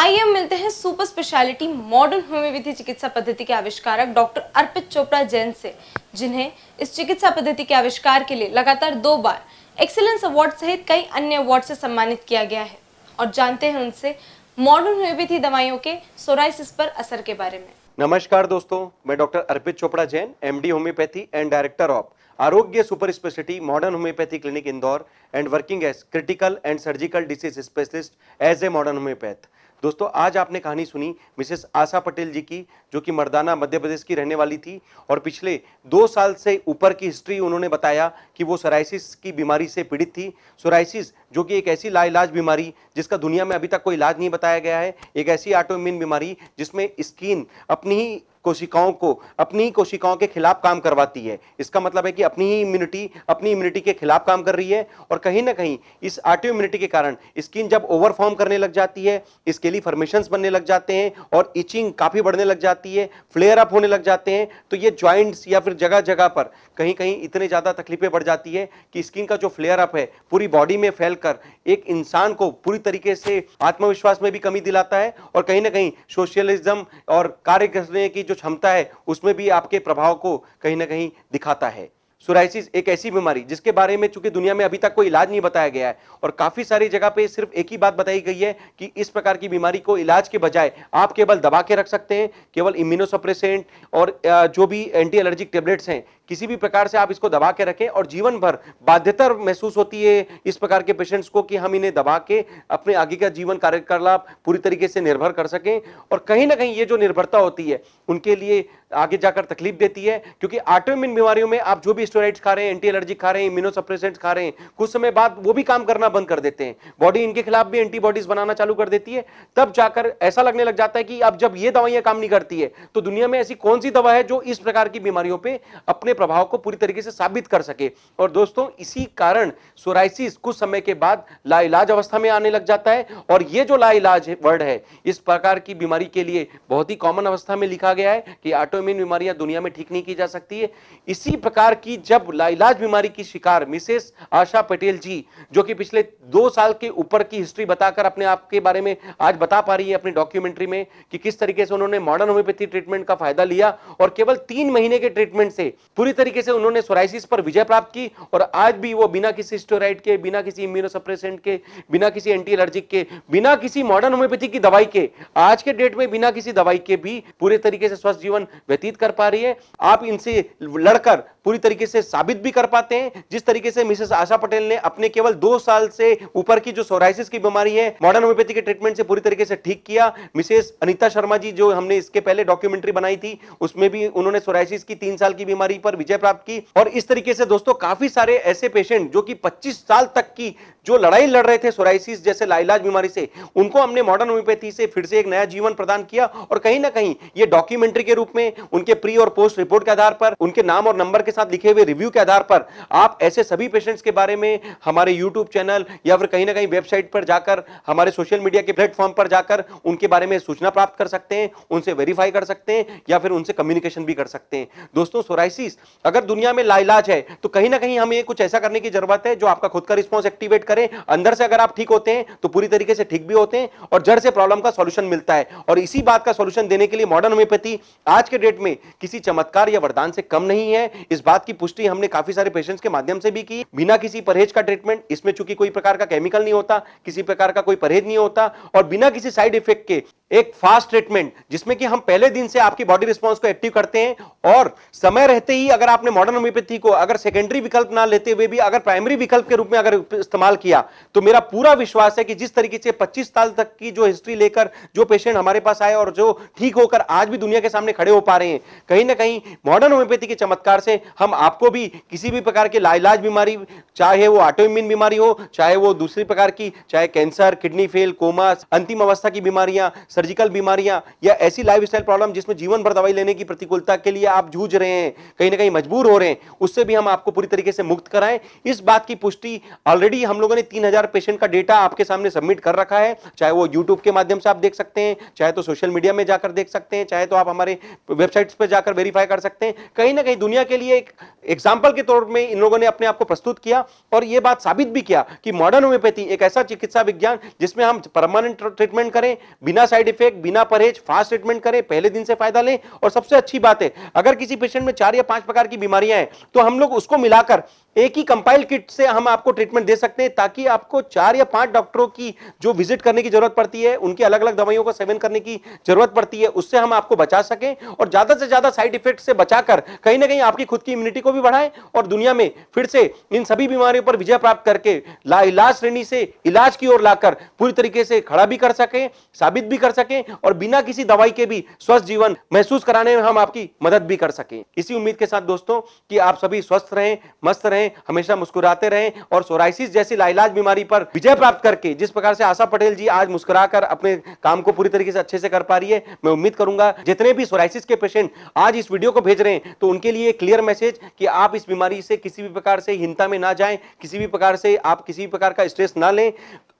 आइए हम मिलते हैं सुपर स्पेशलिटी मॉडर्न होम्योपैथी चिकित्सा पद्धति के आविष्कारक डॉक्टर अर्पित चोपड़ा जैन से, जिन्हें इस चिकित्सा पद्धति के आविष्कार के लिए लगातार 2 बार एक्सीलेंस अवार्ड सहित कई अन्य अवार्ड से सम्मानित किया गया है। और जानते हैं उनसे मॉडर्न होम्योपैथी दवाइयों के सोराइसिस पर असर के बारे में। नमस्कार दोस्तों, मैं doctor Arpit Chopra Jain, MD homeopathy and director of Arogya super speciality modern homeopathy clinic Indore and working as critical and surgical disease specialist as a modern homeopath. दोस्तों, आज आपने कहानी सुनी मिसेस आशा पटेल जी की, जो कि मर्दाना मध्य प्रदेश की रहने वाली थी और पिछले 2 साल से ऊपर की हिस्ट्री उन्होंने बताया कि वो सोराइसिस की बीमारी से पीड़ित थी। सोराइसिस जो कि एक ऐसी लाइलाज बीमारी जिसका दुनिया में अभी तक कोई इलाज नहीं बताया गया है, एक ऐसी ऑटोइम्यून बीमारी जिसमें स्किन अपनी ही कोशिकाओं के खिलाफ काम करवाती है। इसका मतलब है कि अपनी इम्यूनिटी के खिलाफ काम कर रही है और कहीं ना कहीं इस ऑटोइम्यूनिटी के कारण स्किन जब ओवरफॉर्म करने लग जाती है, स्केली फॉर्मेशंस बनने लग जाते हैं और इचिंग काफी बढ़ने लग जाती है, फ्लेयर अप होने लग जाते हैं, तो ये जॉइंट्स या फिर जगह जगह पर कहीं कहीं इतने ज्यादा तकलीफें बढ़ जाती है कि स्किन का जो फ्लेयर अप है पूरी बॉडी में फैलकर एक इंसान को पूरी तरीके से आत्मविश्वास में भी कमी दिलाता है और कहीं ना कहीं सोशलिज्म और कार्य करने की जो क्षमता है उसमें भी आपके प्रभाव को कहीं ना कहीं दिखाता है। सोराइसिस एक ऐसी बीमारी जिसके बारे में चूंकि दुनिया में अभी तक कोई इलाज नहीं बताया गया है और काफी सारी जगह पे सिर्फ एक ही बात बताई गई है कि इस प्रकार की बीमारी को इलाज के बजाय आप केवल दबा के रख सकते हैं, केवल इम्यूनोसप्रेसेंट और जो भी एंटी एलर्जिक टेबलेट्स हैं किसी भी प्रकार से आप इसको दबा के रखें और जीवन भर बाध्यता महसूस होती है इस प्रकार के पेशेंट्स को कि हम इन्हें दबा के अपने आगे का जीवन कार्यकलाप पूरी तरीके से निर्भर कर सकें। और कहीं ना कहीं ये जो निर्भरता होती है उनके लिए आगे जाकर तकलीफ देती है, क्योंकि ऑटोइम्यून बीमारियों में आप जो भी स्टेरॉइड्स खा रहे हैं, एंटी एलर्जिक खा रहे हैं, इम्यूनोसप्रेसेंट्स खा रहे हैं, कुछ समय बाद वो भी काम करना बंद कर देते हैं, बॉडी इनके खिलाफ भी एंटीबॉडीज बनाना चालू कर देती है। तब जाकर ऐसा लगने लग जाता है कि अब जब ये दवाइयां काम नहीं करती है तो दुनिया में ऐसी कौन सी दवा है जो इस प्रकार की बीमारियों पर अपने प्रभाव को पूरी तरीके से साबित कर सके। और दोस्तों, इसी कारण सोराइसिस कुछ समय के बाद लाइलाज अवस्था में आने लग जाता है और ये जो लाइलाज वर्ड है इस प्रकार की बीमारी के लिए बहुत ही कॉमन अवस्था में लिखा गया है कि ऑटोइम्यून बीमारियां दुनिया में ठीक नहीं की जा सकती है। इसी प्रकार की जब लाइलाज बीमारी की शिकार मिसेस आशा पटेल जी, जो कि पिछले 2 साल के ऊपर की हिस्ट्री बताकर अपने आप के बारे में आज बता पा रही है अपनी डॉक्यूमेंट्री में कि किस तरीके से उन्होंने मॉडर्न होम्योपैथी ट्रीटमेंट का फायदा लिया और केवल 3 महीने के ट्रीटमेंट से पूरी तरीके से उन्होंने सोराइसिस पर विजय प्राप्त की और आज भी वो बिना किसी स्टेरॉइड के, बिना किसी इम्यूनोसप्रेसेंट के, बिना किसी एंटी एलर्जिक के, बिना किसी मॉडर्न होम्योपैथी की दवाई के, आज के डेट में बिना किसी दवाई के भी पूरे तरीके से स्वस्थ जीवन व्यतीत कर पा रही है। आप इनसे लड़कर पूरी तरीके से साबित भी कर पाते हैं, जिस तरीके से मिसेस आशा पटेल ने अपने केवल 2 साल से ऊपर की जो सोराइसिस की बीमारी है मॉडर्न होम्योपैथी के ट्रीटमेंट से पूरी तरीके से ठीक किया। मिसेस अनीता शर्मा जी, जो हमने इसके पहले डॉक्यूमेंट्री बनाई थी, उसमें भी उन्होंने सोराइसिस की 3 साल की बीमारी पर विजय प्राप्त की। और इस तरीके से दोस्तों काफी सारे ऐसे पेशेंट जो कि 25 साल तक की जो लड़ाई लड़ रहे थे सोराइसिस जैसे लाइलाज बीमारी से, उनको हमने मॉडर्न होम्योपैथी से फिर से एक नया जीवन प्रदान किया। और कहीं ना कहीं ये डॉक्यूमेंट्री के रूप में उनके प्री और पोस्ट रिपोर्ट के आधार पर, उनके नाम और नंबर के साथ लिखे हुए रिव्यू के आधार पर आप ऐसे सभी पेशेंट्स के बारे में हमारे यूट्यूब चैनल या फिर कहीं ना कहीं वेबसाइट पर जाकर, हमारे सोशल मीडिया के प्लेटफॉर्म पर जाकर उनके बारे में सूचना प्राप्त कर सकते हैं, उनसे वेरीफाई कर सकते हैं या फिर उनसे कम्युनिकेशन भी कर सकते हैं। दोस्तों, सोराइसिस अगर दुनिया में लाइलाज है तो कहीं ना कहीं हमें कुछ ऐसा करने की जरूरत है जो आपका खुद का रिस्पॉन्स एक्टिवेट करे। अंदर से अगर आप ठीक होते हैं तो पूरी तरीके से ठीक भी होते हैं और जड़ से प्रॉब्लम का सॉल्यूशन मिलता है। और इसी बात का सॉल्यूशन देने के लिए मॉडर्न होम्योपैथी आज के डेट में किसी चमत्कार या वरदान से कम नहीं है। इस बात की पुष्टि हमने काफी सारे पेशेंट्स के माध्यम से भी की। बिना किसी परहेज का ट्रीटमेंट, इसमें चूंकि कोई प्रकार का केमिकल नहीं होता, किसी प्रकार का कोई परहेज नहीं होता और बिना किसी साइड इफेक्ट के एक फास्ट ट्रीटमेंट जिसमें कि हम पहले दिन से आपकी बॉडी रिस्पांस को एक्टिव करते हैं और समय रहते ही अगर आपने मॉडर्न होम्योपैथी को अगर सेकेंडरी विकल्प ना लेते हुए भी अगर प्राइमरी विकल्प के रूप में अगर इस्तेमाल किया तो मेरा पूरा विश्वास है कि जिस तरीके से 25 साल तक की जो हिस्ट्री लेकर जो पेशेंट हमारे पास आए और जो ठीक होकर आज भी दुनिया के सामने खड़े हो पा रहे हैं, कहीं ना कहीं मॉडर्न होम्योपैथी के चमत्कार से हम आपको भी किसी भी प्रकार की लाइलाज बीमारी, चाहे वो ऑटोइम्यून बीमारी हो, चाहे वो दूसरी प्रकार की, चाहे कैंसर, किडनी फेल, कोमा, अंतिम अवस्था की बीमारियां, सर्जिकल बीमारियां या ऐसी लाइफस्टाइल प्रॉब्लम जिसमें जीवन भर दवाई लेने की प्रतिकूलता के लिए आप जूझ रहे हैं, कहीं ना कहीं मजबूर हो रहे हैं, उससे भी हम आपको पूरी तरीके से मुक्त कराएं। इस बात की पुष्टि ऑलरेडी हम लोगों ने 3000 पेशेंट का डेटा आपके सामने सबमिट कर रखा है, चाहे वो यूट्यूब के माध्यम से आप देख सकते हैं, चाहे तो सोशल मीडिया में जाकर देख सकते हैं, चाहे तो आप हमारे वेबसाइट्स पर जाकर वेरीफाई कर सकते हैं। कहीं ना कहीं दुनिया के लिए एक एग्जाम्पल के तौर में इन लोगों ने अपने आप को प्रस्तुत किया और ये बात साबित भी किया कि मॉडर्न होम्योपैथी एक ऐसा चिकित्सा विज्ञान जिसमें हम परमानेंट ट्रीटमेंट करें, बिना साइड इफेक्ट, बिना परहेज, फास्ट ट्रीटमेंट करें, पहले दिन से फायदा लें। और सबसे अच्छी बात है, अगर किसी पेशेंट में 4 या 5 प्रकार की बीमारियां हैं तो हम लोग उसको मिलाकर एक ही कंपाइल किट से हम आपको ट्रीटमेंट दे सकते हैं, ताकि आपको 4 या 5 डॉक्टरों की जो विजिट करने की जरूरत पड़ती है, उनकी अलग अलग दवाइयों का सेवन करने की जरूरत पड़ती है, उससे हम आपको बचा सकें और ज्यादा से ज्यादा साइड इफेक्ट से बचाकर कहीं ना कहीं आपकी खुद की इम्यूनिटी को भी बढ़ाएं और दुनिया में फिर से इन सभी बीमारियों पर विजय प्राप्त करके लाइलाज श्रेणी से इलाज की ओर लाकर पूरी तरीके से खड़ा भी कर सकें, साबित भी कर सकें और बिना किसी दवाई के भी स्वस्थ जीवन महसूस कराने में हम आपकी मदद भी कर सकें। इसी उम्मीद के साथ दोस्तों कि आप सभी स्वस्थ रहें, मस्त रहें, हमेशा मुस्कुराते रहें और सोराइसिस जैसी लाइलाज बीमारी पर विजय प्राप्त करके जिस प्रकार से आशा पटेल जी आज मुस्कुराकर अपने काम को पूरी तरीके से अच्छे से कर पा रही है, मैं उम्मीद करूंगा जितने भी सोराइसिस के पेशेंट आज इस वीडियो को भेज रहे हैं तो उनके लिए क्लियर मैसेज कि आप इस बीमारी से किसी भी प्रकार से हीनता में ना जाएं, किसी भी प्रकार से आप किसी भी प्रकार का स्ट्रेस ना लें,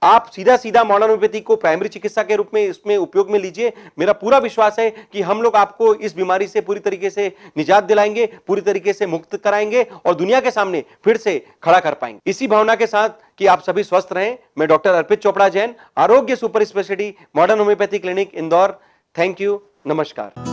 आप सीधा सीधा मॉडर्न होम्योपैथी को प्राइमरी चिकित्सा के रूप में इसमें उपयोग में लीजिए। मेरा पूरा विश्वास है कि हम लोग आपको इस बीमारी से पूरी तरीके से निजात दिलाएंगे, पूरी तरीके से मुक्त कराएंगे और दुनिया के सामने फिर से खड़ा कर पाएंगे। इसी भावना के साथ कि आप सभी स्वस्थ रहें, मैं डॉक्टर अर्पित चोपड़ा जैन, आरोग्य super speciality modern homeopathy clinic Indore. Thank you, नमस्कार।